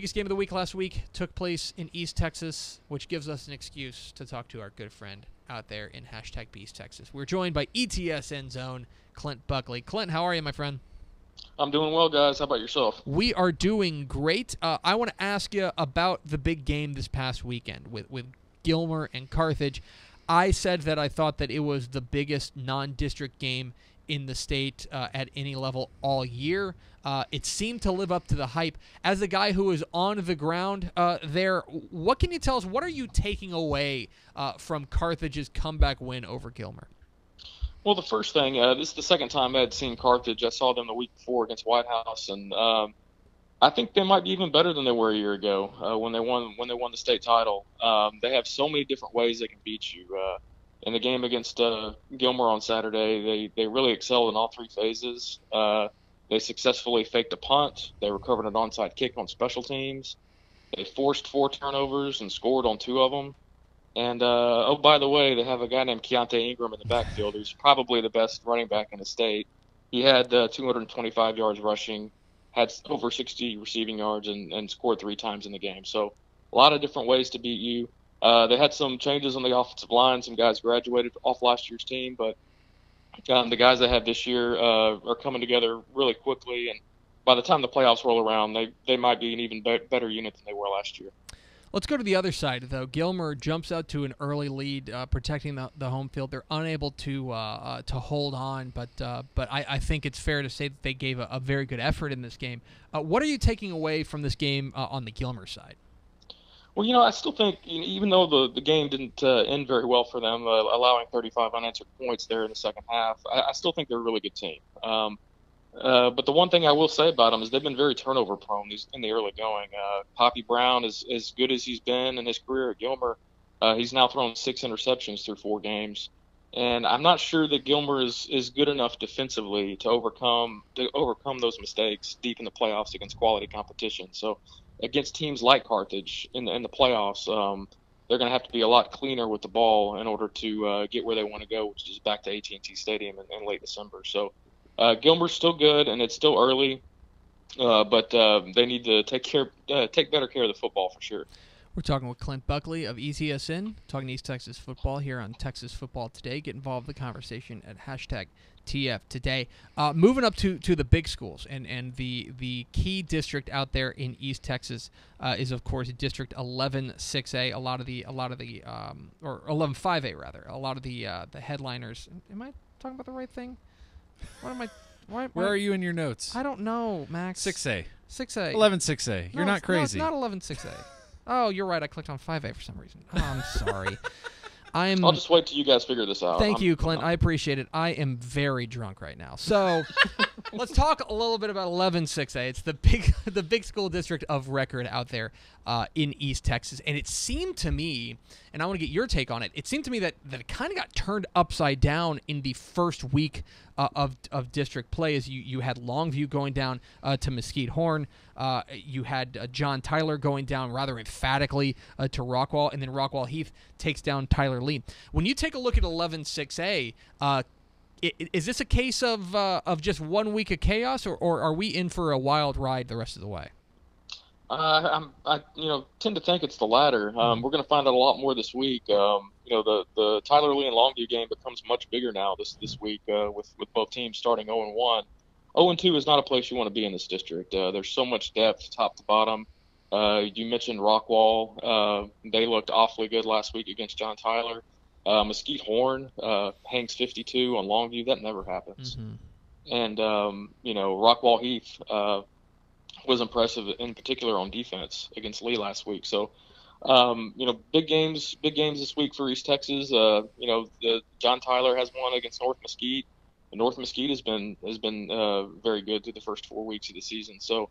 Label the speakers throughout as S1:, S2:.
S1: biggest game of the week last week took place in East Texas, which gives us an excuse to talk to our good friend out there in #BeastTexas. We're joined by ETSN Zone, Clint Buckley. Clint, how are you, my friend?
S2: I'm doing well, guys. How about yourself?
S1: We are doing great. I want to ask you about the big game this past weekend with Gilmer and Carthage. I said that I thought that it was the biggest non-district game in the state at any level all year. It seemed to live up to the hype. As a guy who is on the ground there, what can you tell us? What are you taking away from Carthage's comeback win over Gilmer?
S2: Well, the first thing, this is the second time I had seen Carthage. I saw them the week before against White House, and I think they might be even better than they were a year ago when they won the state title. They have so many different ways they can beat you. In the game against Gilmer on Saturday, they really excelled in all three phases. They successfully faked a punt. They recovered an onside kick on special teams. They forced 4 turnovers and scored on 2 of them. And, oh, by the way, they have a guy named Keontae Ingram in the backfield who's probably the best running back in the state. He had 225 yards rushing, had over 60 receiving yards, and scored 3 times in the game. So a lot of different ways to beat you. They had some changes on the offensive line. Some guys graduated off last year's team, but the guys they have this year are coming together really quickly. And by the time the playoffs roll around, they might be an even better unit than they were last year.
S1: Let's go to the other side, though. Gilmer jumps out to an early lead, protecting the home field. They're unable to hold on, but I think it's fair to say that they gave a very good effort in this game. What are you taking away from this game on the Gilmer side?
S2: Well, I still think, even though the game didn't end very well for them, allowing 35 unanswered points there in the second half, I still think they're a really good team. But the one thing I will say about them is they've been very turnover prone in the early going. Poppy Brown is as good as he's been in his career at Gilmer. He's now thrown 6 interceptions through 4 games. And I'm not sure that Gilmer is good enough defensively to overcome those mistakes deep in the playoffs against quality competition. So against teams like Carthage in the playoffs, they're going to have to be a lot cleaner with the ball in order to get where they want to go, which is back to AT&T Stadium in late December. So Gilmer's still good, and it's still early, but they need to take better care of the football for sure.
S1: We're talking with Clint Buckley of ETSN, talking East Texas football here on Texas Football Today. Get involved in the conversation at #TFToday. Moving up to the big schools, and the key district out there in East Texas is, of course, District 11-6A. A lot of the or 11-5A rather. A lot of the headliners. Am I talking about the right thing? What am I?
S3: Where are you in your notes?
S1: I don't know, Max.
S3: 6A.
S1: 6A.
S3: 11-6A. You're not crazy.
S1: No, it's not 11-6A. Oh, you're right. I clicked on 5A for some reason. Oh, I'm sorry.
S2: I'll just wait till you guys figure this out.
S1: Thank you, Clint. I appreciate it. I am very drunk right now. So let's talk a little bit about 11-6A. It's the big school district of record out there in East Texas. And it seemed to me, and I want to get your take on it, it seemed to me that it kind of got turned upside down in the first week of district play, as you had Longview going down to Mesquite Horn. You had John Tyler going down rather emphatically to Rockwall, and then Rockwall Heath takes down Tyler Lee. When you take a look at 11-6A, is this a case of just 1 week of chaos, or are we in for a wild ride the rest of the way?
S2: I tend to think it's the latter. We're going to find out a lot more this week. The Tyler Lee and Longview game becomes much bigger now this week with both teams starting 0-1. 0-2 is not a place you want to be in this district. There's so much depth top to bottom. You mentioned Rockwall. They looked awfully good last week against John Tyler. Mesquite Horn hangs 52 on Longview. That never happens. Mm-hmm. And, Rockwall Heath was impressive, in particular on defense against Lee last week. So, big games this week for East Texas. John Tyler has won against North Mesquite. North Mesquite has been very good through the first 4 weeks of the season. So,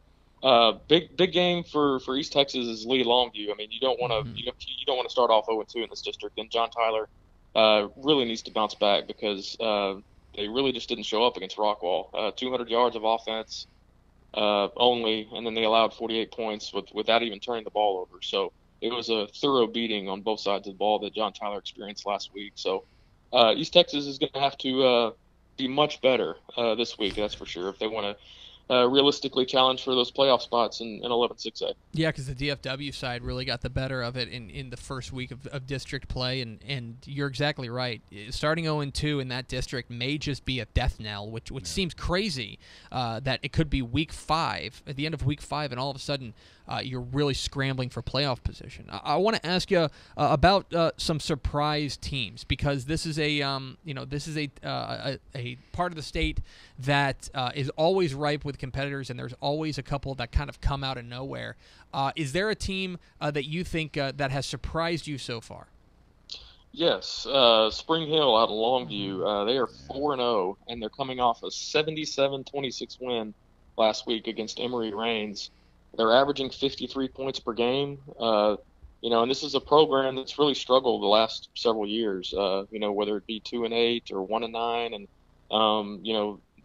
S2: big game for East Texas is Lee Longview. I mean, you don't want to you don't want to start off 0-2 in this district. And John Tyler really needs to bounce back because they really just didn't show up against Rockwall. 200 yards of offense only, and then they allowed 48 points without even turning the ball over. So it was a thorough beating on both sides of the ball that John Tyler experienced last week. So East Texas is going to have to be much better this week, that's for sure, if they want realistically challenge for those playoff spots in 11-6A.
S1: Yeah, because the DFW side really got the better of it in the first week of district play, and you're exactly right. Starting 0-2 in that district may just be a death knell, which seems crazy that it could be week 5, at the end of week 5, and all of a sudden you're really scrambling for playoff position. I want to ask you about some surprise teams, because this is a part of the state that is always ripe with competitors, and there's always a couple that kind of come out of nowhere. Is there a team that you think that has surprised you so far?
S2: Yes, Spring Hill out in Longview. They are 4-0, and they're coming off a 77-26 win last week against Emory Reigns. They're averaging 53 points per game. And this is a program that's really struggled the last several years. Whether it be 2-8 or 1-9, and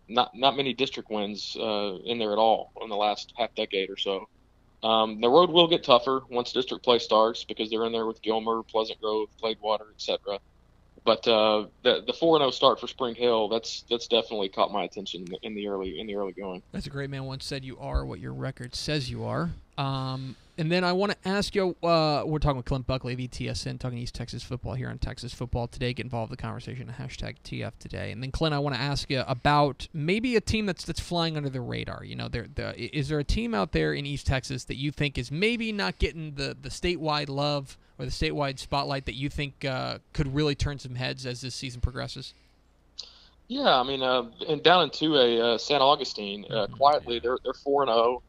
S2: not many district wins in there at all in the last half decade or so. The road will get tougher once district play starts, because they're in there with Gilmer, Pleasant Grove, Gladewater, etc. But the 4-0 start for Spring Hill, that's definitely caught my attention in the early going.
S1: That's a great man once said, "You are what your record says you are." And then I want to ask you, we're talking with Clint Buckley of ETSN, talking East Texas football here on Texas Football Today. Get involved in the conversation, #TF Today. And then, Clint, I want to ask you about maybe a team that's flying under the radar. Is there a team out there in East Texas that you think is maybe not getting the statewide love or the statewide spotlight that you think could really turn some heads as this season progresses?
S2: Yeah, and down in 2A, San Augustine, quietly they're 4-0,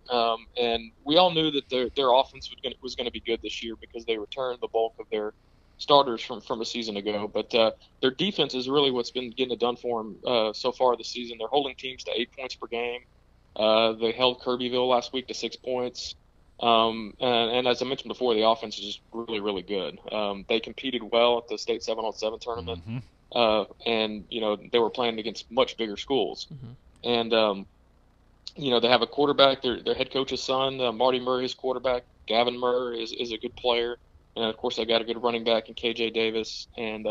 S2: and we all knew that their offense was going to be good this year because they returned the bulk of their starters from a season ago. But their defense is really what's been getting it done for them so far this season. They're holding teams to 8 points per game. They held Kirbyville last week to 6 points. And as I mentioned before, the offense is just really, really good. They competed well at the state 7-on-7 tournament.
S3: Mm-hmm.
S2: And they were playing against much bigger schools. Mm-hmm. And they have a quarterback, their head coach's son, Marty Murray, his quarterback. Gavin Murray is a good player, and of course they got a good running back in KJ Davis, and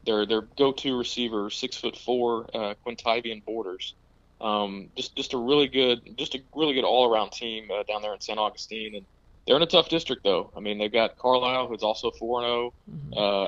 S2: their go-to receiver, 6'4", Quintivian Borders. Just a really good all-around team down there in San Augustine. And they're in a tough district, though. They've got Carlisle, who's also 4-0,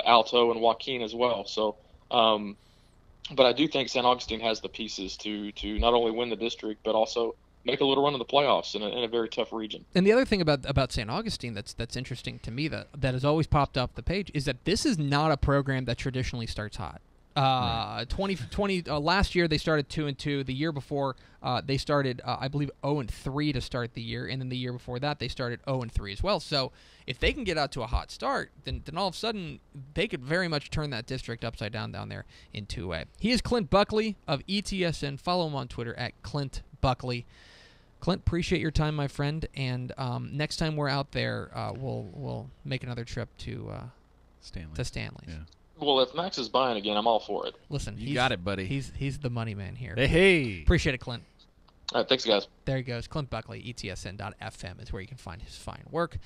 S2: Alto, and Joaquin as well. So, but I do think San Augustine has the pieces to not only win the district, but also make a little run in the playoffs in a very tough region.
S1: And the other thing about San Augustine that's interesting to me that has always popped off the page is that this is not a program that traditionally starts hot. 2020 last year they started 2-2. The year before they started I believe 0-3 to start the year, and then the year before that they started 0-3 as well. So if they can get out to a hot start, then all of a sudden they could very much turn that district upside down there in 2A. He is Clint Buckley of ETSN. Follow him on Twitter at Clint Buckley. Clint, appreciate your time, my friend. And next time we're out there, we'll make another trip to Stanley's.
S3: Yeah.
S2: Well, if Max is buying again, I'm all for it.
S1: Listen,
S3: you got it, buddy.
S1: He's the money man here.
S3: Hey.
S1: Appreciate it, Clint.
S2: All right, thanks, guys.
S1: There he goes. Clint Buckley, ETSN.FM is where you can find his fine work.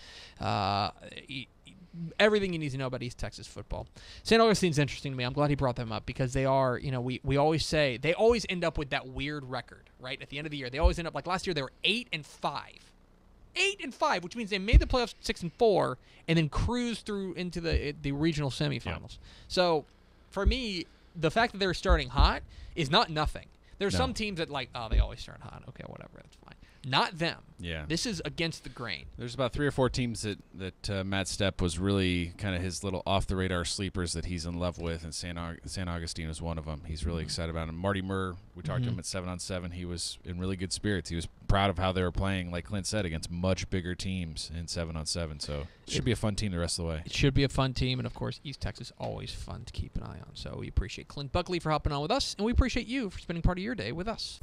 S1: Everything you need to know about East Texas football. St. Augustine's interesting to me. I'm glad he brought them up because they are, we always say, they always end up with that weird record, right? At the end of the year. They always end up, like last year, they were 8-5. 8-5, which means they made the playoffs 6-4, and then cruised through into the regional semifinals. Yep. So, for me, the fact that they're starting hot is not nothing. There's some teams that they always start hot. Okay, whatever, that's fine. Not them.
S3: Yeah.
S1: This is against the grain.
S3: There's about 3 or 4 teams that Matt Stepp was really kind of his little off-the-radar sleepers that he's in love with, and San Augustine is one of them. He's really excited about him. Marty Murr, we talked to him at 7-on-7. He was in really good spirits. He was proud of how they were playing, like Clint said, against much bigger teams in 7-on-7. So it should be a fun team the rest of the way.
S1: It should be a fun team, and, of course, East Texas always fun to keep an eye on. So we appreciate Clint Buckley for hopping on with us, and we appreciate you for spending part of your day with us.